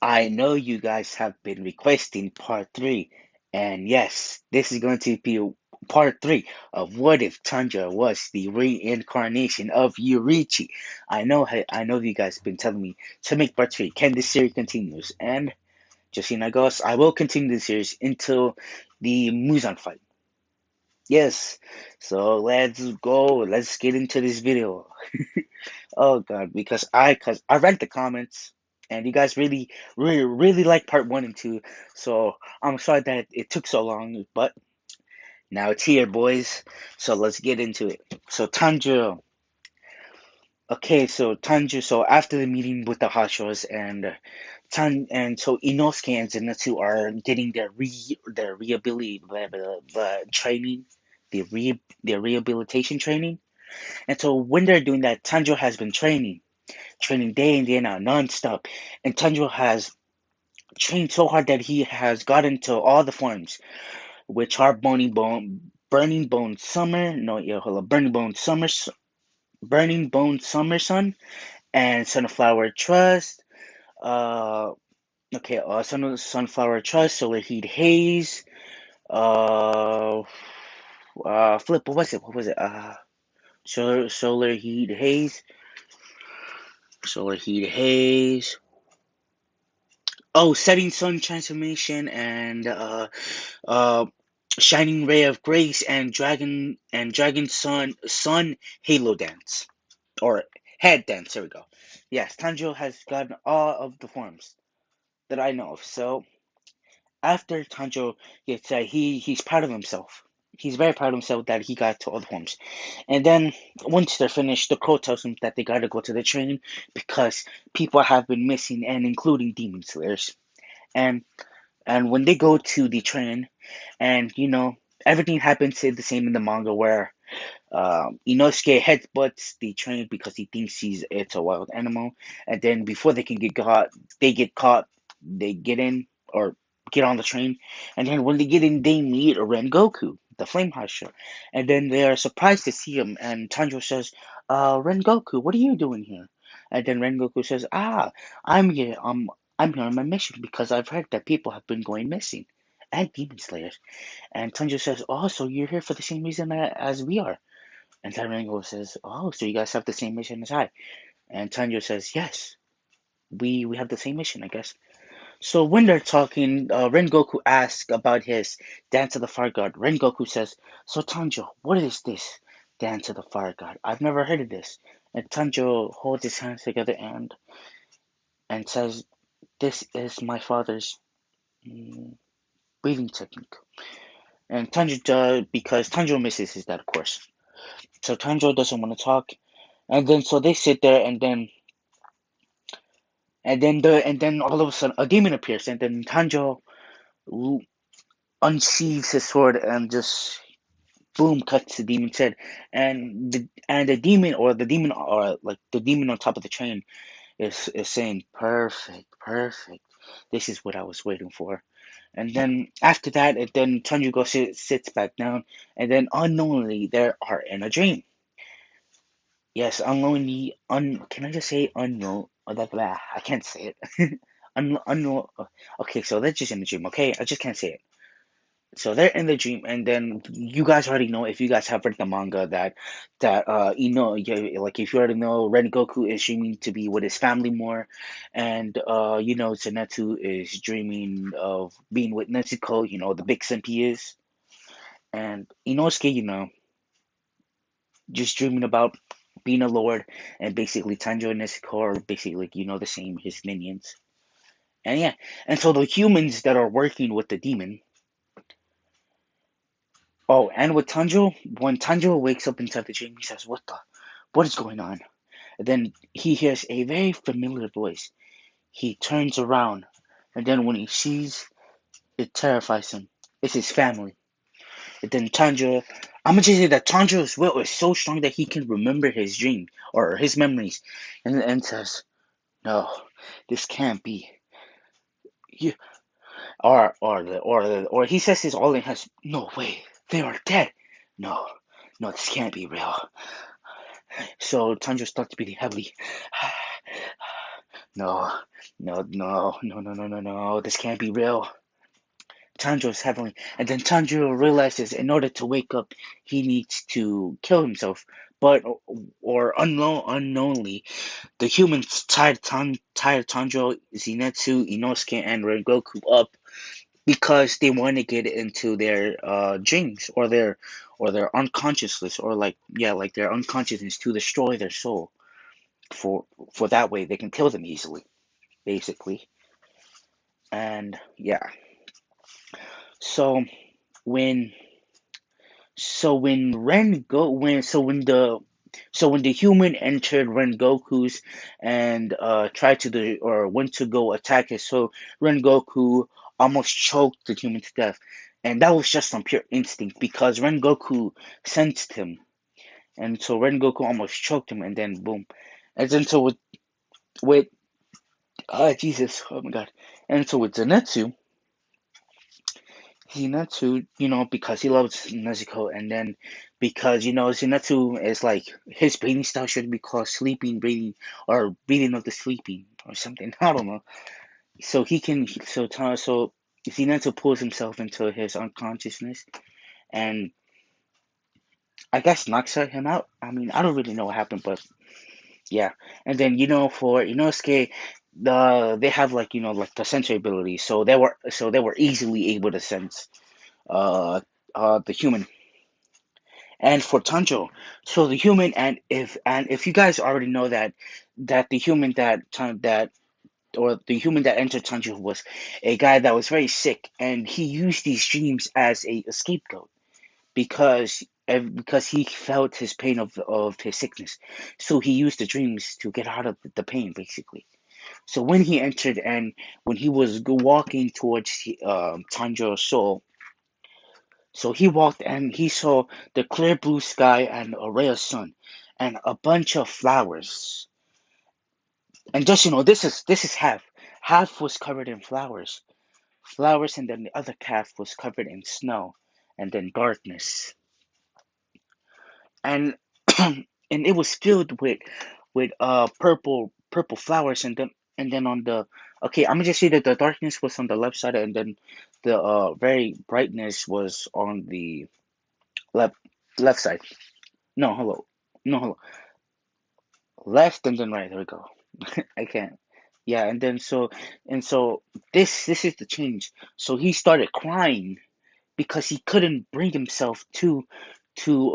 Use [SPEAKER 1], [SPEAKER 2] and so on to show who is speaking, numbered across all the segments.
[SPEAKER 1] I know you guys have been requesting part three, and yes, this is going to be part three of what if Tanjiro was the reincarnation of Yoriichi. I know you guys have been telling me to make part three. Can this series continues? And just so you know, guys, I will continue the series until the Muzan fight. Yes, so let's go. Let's get into this video. Oh God, because I read the comments and you guys really like part one and two. So I'm sorry that it took so long, but now it's here, boys. So let's get into it. So Tanjiro. Okay, so Tanjiro. So after the meeting with the Hashras and so Inosuke and Zenitsu are getting their rehabilitation training, their rehabilitation training. And so when they're doing that, Tanjiro has been training day in, day out, non-stop. And Tanjiro has trained so hard that he has gotten to all the forms, which are Burning Bone Summer, no, yeah, hold up, Burning Bone Summer Sun, and Sunflower Trust. Uh, Sunflower Trust, Solar Heat Haze. Uh, Flip. What was it? What was it? Solar Heat Haze. Solar Heat Haze. Oh, Setting Sun Transformation and uh Shining Ray of Grace and Dragon Sun Halo Dance or Head Dance. There we go. Yes, Tanjiro has gotten all of the forms that I know of. So after Tanjiro gets he's proud of himself. He's very proud of himself that he got to all the forms. And then once they're finished, the crow tells him that they gotta go to the train because people have been missing and including demon slayers. And and when they go to the train, and everything happens the same in the manga where Inosuke headbutts the train because he thinks it's a wild animal, and then before they can get caught, they get in or get on the train, and then when they get in, they meet Rengoku, the Flame Hashira, and then they are surprised to see him, and Tanjiro says, Rengoku, what are you doing here?" And then Rengoku says, I'm here, I'm here on my mission because I've heard that people have been going missing, and demon slayers. And Tanjiro says, "Oh, so you're here for the same reason as we are." And Tamaringo says, "Oh, so you guys have the same mission as I." And Tanjiro says, "Yes, we have the same mission, I guess." So when they're talking, Rengoku asks about his Dance of the Fire God. Rengoku says, "So Tanjiro, what is this Dance of the Fire God? I've never heard of this." And Tanjiro holds his hands together and says, "This is my father's mm, breathing technique." And Tanjiro, because Tanjiro misses his dad, of course. So Tanjiro doesn't want to talk. And then so they sit there, and then all of a sudden a demon appears, and then Tanjiro unsheathes his sword and just boom cuts the demon's head, and the demon or like the demon on top of the train is saying, "Perfect, perfect. This is what I was waiting for." And then after that, then Tanjiro sits back down, and then unknowingly they are in a dream. Yes, unknowingly, can I just say unknown? I can't say it. Unknown. Okay, so they're just in the dream. Okay, I just can't say it. So they're in the dream, and then you guys already know if you guys have read the manga like if you already know, Ren Goku is dreaming to be with his family more, and Zenitsu is dreaming of being with Netsuko. The big simp he is, and Inosuke, just dreaming about being a lord, and basically Tanjiro and Nezuko are basically like, the same, his minions. And yeah, and so the humans that are working with the demon. Oh, and with Tanjiro, when Tanjiro wakes up inside the dream, he says, what is going on?" And then he hears a very familiar voice. He turns around, and then when he sees, it terrifies him. It's his family. And then I'm gonna just say that Tanjiro's will is so strong that he can remember his dream or his memories, and says, "No, this can't be." You or he says this all in has, "No way, they are dead. No, no, this can't be real." So Tanjiro starts breathing heavily. No, no. This can't be real. Tanjiro's heavily, and then Tanjiro realizes in order to wake up, he needs to kill himself. But unknowingly, the humans tied Tanjiro, Zenitsu, Inosuke, and Rengoku up because they want to get into their dreams or their unconsciousness or like their unconsciousness to destroy their soul for that way they can kill them easily, basically. And yeah, so when when Ren go when when the human entered Rengoku's and tried to do or went to go attack it, so Rengoku almost choked the human to death, and that was just on pure instinct because Rengoku sensed him, and so Rengoku almost choked him, and then boom, and then so with Jesus, oh my God, and so with Zenitsu, because he loves Nezuko, and then because Zenitsu is like his breathing style should be called sleeping breathing or breathing of the sleeping or something. I don't know. So so Zenitsu pulls himself into his unconsciousness, and I guess knocks him out. I mean, I don't really know what happened, but yeah. And then for Inosuke, they have like like the sensory ability, so they were easily able to sense uh the human. And for Tanjo, so the human, and if you guys already know that the human that or the human that entered Tanjo was a guy that was very sick, and he used these dreams as a scapegoat because he felt his pain of his sickness, so he used the dreams to get out of the pain, basically. So when he entered and when he was walking towards Tanjo's soul, so he walked and he saw the clear blue sky and a ray of sun and a bunch of flowers. And just this is half. Half was covered in flowers. Flowers, and then the other half was covered in snow and then darkness. And and it was filled with purple flowers, and then on the okay, I'm gonna just say that the darkness was on the left side, and then the very brightness was on the left left side. No, hello. No, hello. Left and then right. There we go. I can't. Yeah, and so this is the change. So he started crying because he couldn't bring himself to kill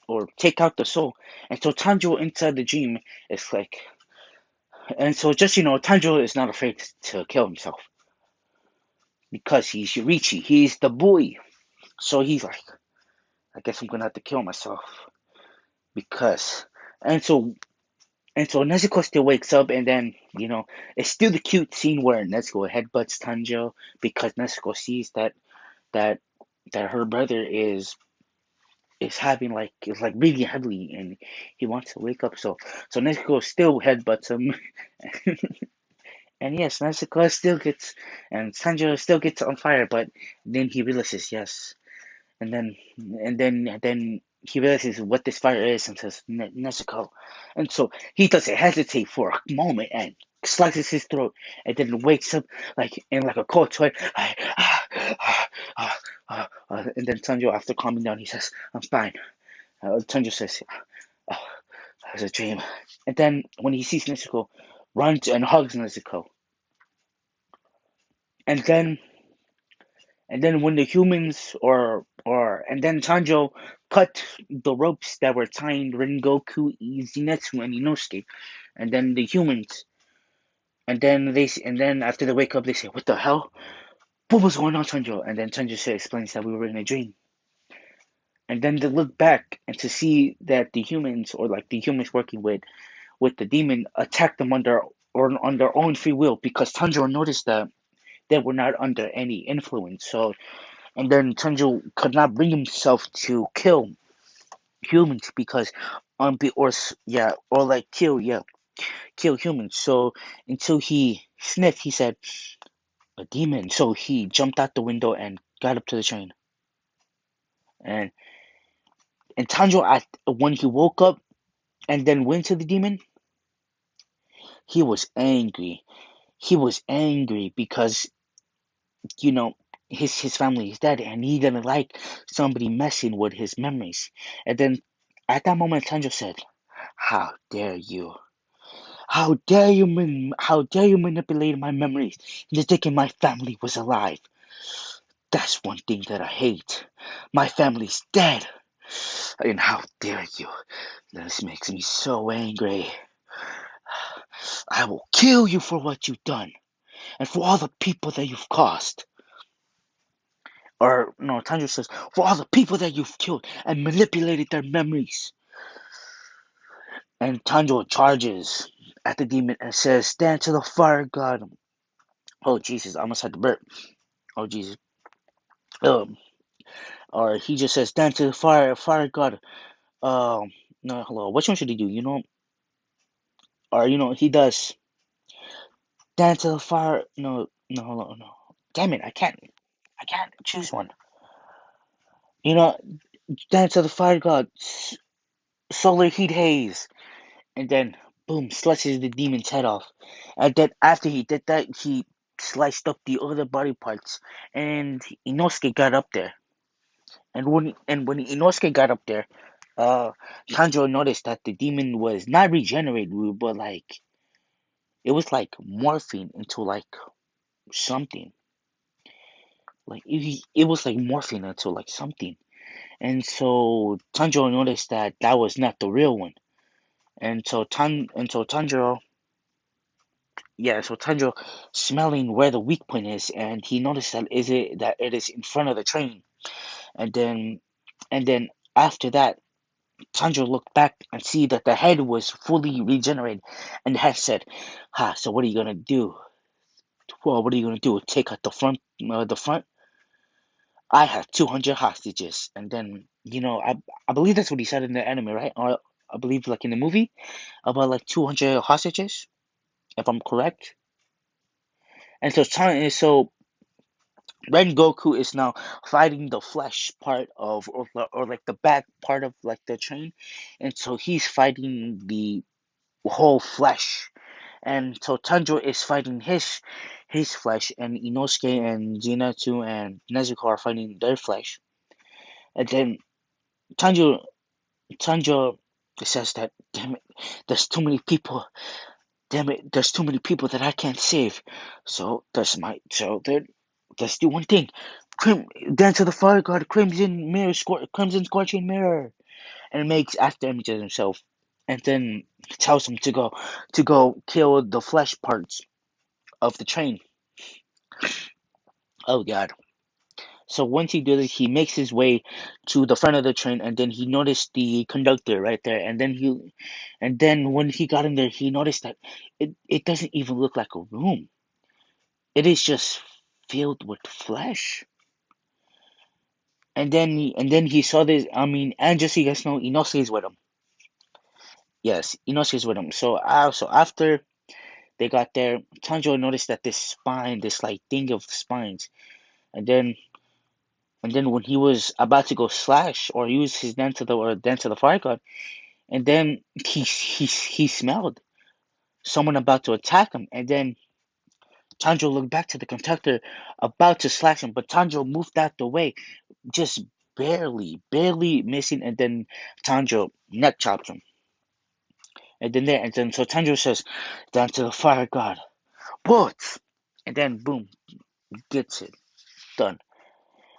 [SPEAKER 1] or take out the soul. And so Tanjiro inside the dream is like, and so just Tanjiro is not afraid to kill himself because he's yoriichi. He's the boy. So he's like, I guess I'm gonna have to kill myself because. And so And so Nezuko still wakes up, and then it's still the cute scene where Nezuko headbutts Tanjiro because Nezuko sees that that her brother is having is breathing heavily, and he wants to wake up. So Nezuko still headbutts him, and yes, Nezuko still gets and Tanjiro still gets on fire, but then he realizes yes, and then he realizes what this fire is and says Nezuko, and so he doesn't hesitate for a moment and slices his throat and then wakes up like in like a cold sweat, and then Tanjiro, after calming down, he says, "I'm fine." Tanjiro says, "Oh, that was a dream." And then when he sees Nezuko, runs and hugs Nezuko, and then when the humans and then Tanjiro cut the ropes that were tying Rengoku, Zenitsu, and Inosuke, and then the humans, and then after they wake up, they say, "What the hell? What was going on, Tanjiro?" And then Tanjiro explains that we were in a dream, and then they look back and to see that the humans, or like the humans working with the demon, attacked them on their own free will because Tanjiro noticed that they were not under any influence. So and then Tanjiro could not bring himself to kill humans because yeah, or like kill humans. So until he sniffed, he said a demon. So he jumped out the window and got up to the train. And Tanjiro, when he woke up and then went to the demon, He was angry. He was angry because you know his family is dead, and he didn't like somebody messing with his memories. And then at that moment, Tanjiro said, "How dare you? How dare you manipulate my memories into thinking my family was alive? That's one thing that I hate. My family's dead, and how dare you? This makes me so angry. I will kill you for what you've done, and for all the people that you've caused." Or no, Tanjiro says, "For all the people that you've killed and manipulated their memories." And Tanjiro charges at the demon and says, "Stand to the fire god." Oh Jesus, I almost had to burp. Oh Jesus. Um, or he just says, "Stand to the fire god." No, hello. Which one should he do? Or he does stand to the fire. No, no, hello, no. Damn it, I can't choose one. You know, stand to the fire god, solar heat haze, and then boom, slices the demon's head off. And then after he did that, he sliced up the other body parts, and Inosuke got up there. And when Inosuke got up there, Tanjiro noticed that the demon was not regenerated, but like it was like morphing into like something. Like it was like morphing into like something. And so Tanjiro noticed that that was not the real one. And so Tanjiro, yeah, so Tanjiro smelling where the weak point is, and he noticed that it is in front of the train. And then and then after that, Tanjiro looked back and see that the head was fully regenerated, and the head said, "Ha! So what are you gonna do? Well, what are you gonna do? Take out the front? The front? I have 200 hostages." And then I believe that's what he said in the anime, right? Or I believe like in the movie about like 200 hostages, if I'm correct. And so Ren Goku is now fighting the flesh part of, or like the back part of like the train, and so he's fighting the whole flesh. And so Tanjiro is fighting his flesh, and Inosuke and Zenitsu and Nezuko are fighting their flesh. And then Tanjiro says that, damn it, there's too many people. Damn it, there's too many people that I can't save. Then let's do one thing. Dance of the Fire God, Crimson Scorching Mirror, and it makes after image of himself, and then tells him to go kill the flesh parts of the train. Oh God. So once he did it, he makes his way to the front of the train, and then he noticed the conductor right there. And then when he got in there, he noticed that it doesn't even look like a room. It is just filled with flesh. And then he saw this. I mean, and just so you guys know, Inosuke is with him. Yes, Inosuke is with him. So after they got there, Tanjiro noticed that this spine, this like thing of spines, and then and then when he was about to go slash or use his dance to the fire god, and then he smelled someone about to attack him, and then Tanjiro looked back to the conductor about to slash him, but Tanjiro moved out the way, just barely missing, and then Tanjiro neck chops him. And then so Tanjiro says, "Down to the fire god, bullets!" And then boom, gets it done.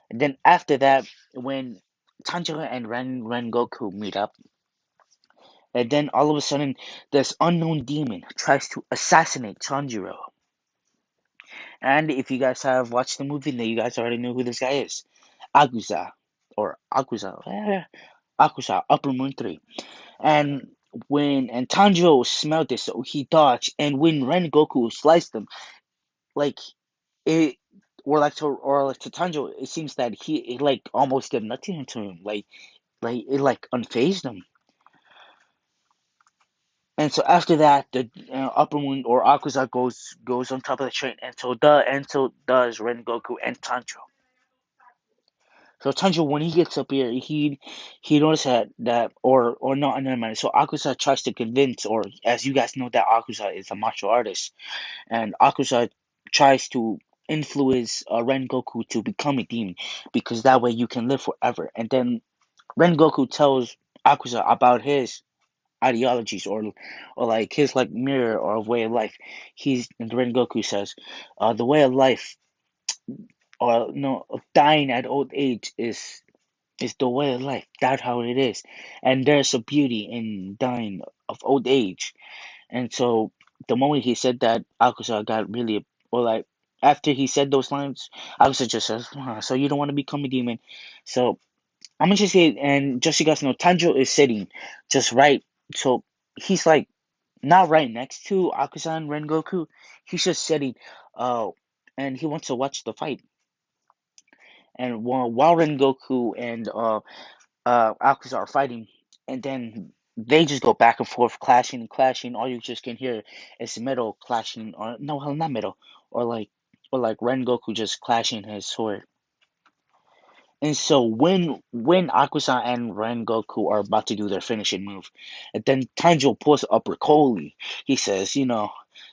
[SPEAKER 1] And then after that, when Tanjiro and Ren Goku meet up, and then all of a sudden, this unknown demon tries to assassinate Tanjiro. And if you guys have watched the movie, then you guys already know who this guy is. Aguza. Or Aguza. Aguza, Upper Moon 3. And Tanjiro smelled this, so he dodged. And when Ren Goku sliced him, like it, or like to Tanjiro, it seems that he like almost did nothing to him. Like it like unfazed him. And so after that, the Upper Moon or Akuza goes on top of the train, and so does Rengoku and Tanjiro. So Tanjiro, when he gets up here, he notices that or not, never mind. So Akusa tries to convince, or as you guys know, that Akusa is a martial artist, and Akusa tries to influence Rengoku to become a demon, because that way you can live forever. And then Rengoku tells Akusa about his ideologies, or like his like mirror or way of life. And Rengoku says, the way of life, or no, of dying at old age is the way of life. That's how it is. And there's a beauty in dying of old age. And so the moment he said that, Akusa got really, or like, after he said those lines, Akusa just says, so you don't want to become a demon. So I'm gonna just say, and just so you guys know, Tanjiro is sitting just right. So he's like not right next to Akusa and Rengoku. He's just sitting, uh, and he wants to watch the fight. And while Rengoku and Akusa are fighting, and then they just go back and forth, clashing and clashing. All you just can hear is metal clashing, or no, hell, not metal, or like Rengoku just clashing his sword. And so when Akusa and Rengoku are about to do their finishing move, and then Tanjiro pulls up Ricoli, he says,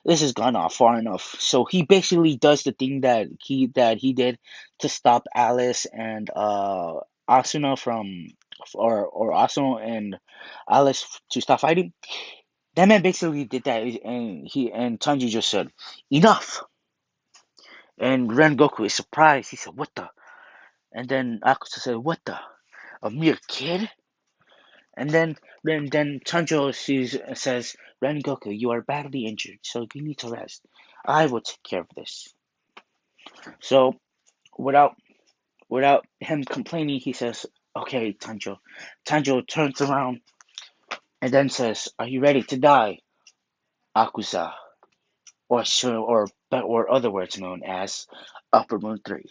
[SPEAKER 1] this has gone off far enough. So he basically does the thing that he did to stop Alice and Asuna from or Asuna and Alice to stop fighting. That man basically did that, and Tanjiro just said, enough. And Rengoku is surprised. He said, what the? And then Akusa said, what the? A mere kid? And then Tanjiro says, Rengoku, you are badly injured, so you need to rest. I will take care of this. So without without him complaining, he says, okay, Tanjiro. Tanjiro turns around and then says, are you ready to die, Akusa? Or other words known as Upper Moon 3.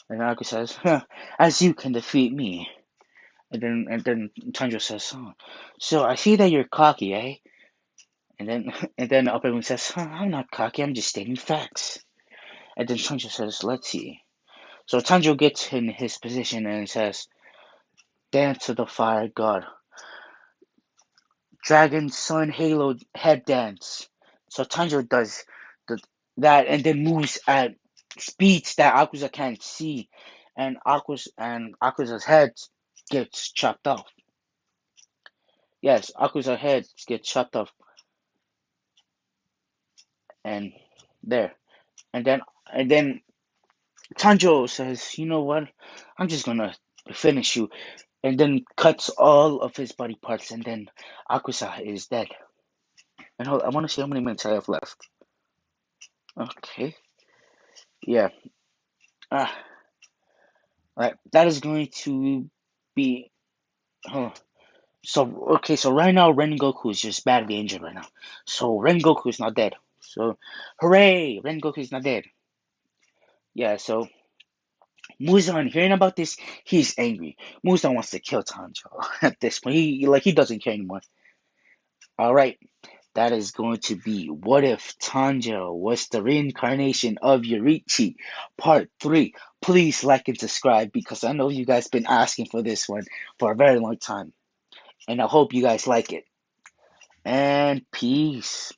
[SPEAKER 1] And Akusa says, as you can defeat me. And then Tanjiro says, so I see that you're cocky, eh? And then and then Upper Moon says, I'm not cocky, I'm just stating facts. And then Tanjiro says, let's see. So Tanjiro gets in his position and says, dance to the fire god. Dragon Sun Halo head dance. So Tanjiro does the, that, and then moves at speeds that Akusa can't see. And Akusa's head gets chopped off. Yes, Akusa's head gets chopped off. And there. And then Tanjiro says, you know what? I'm just gonna finish you. And then cuts all of his body parts, and then Akusa is dead. And hold, I want to see how many minutes I have left. Okay. Yeah. Ah. Right. That is going to be. Huh. So right now Rengoku is just badly injured right now. So Rengoku is not dead. So hooray! Rengoku is not dead. Yeah. So Muzan, hearing about this, he's angry. Muzan wants to kill Tanjiro at this point. He doesn't care anymore. All right. That is going to be What If Tanjiro Was the Reincarnation of Yoriichi, Part 3. Please like and subscribe, because I know you guys been asking for this one for a very long time. And I hope you guys like it. And peace.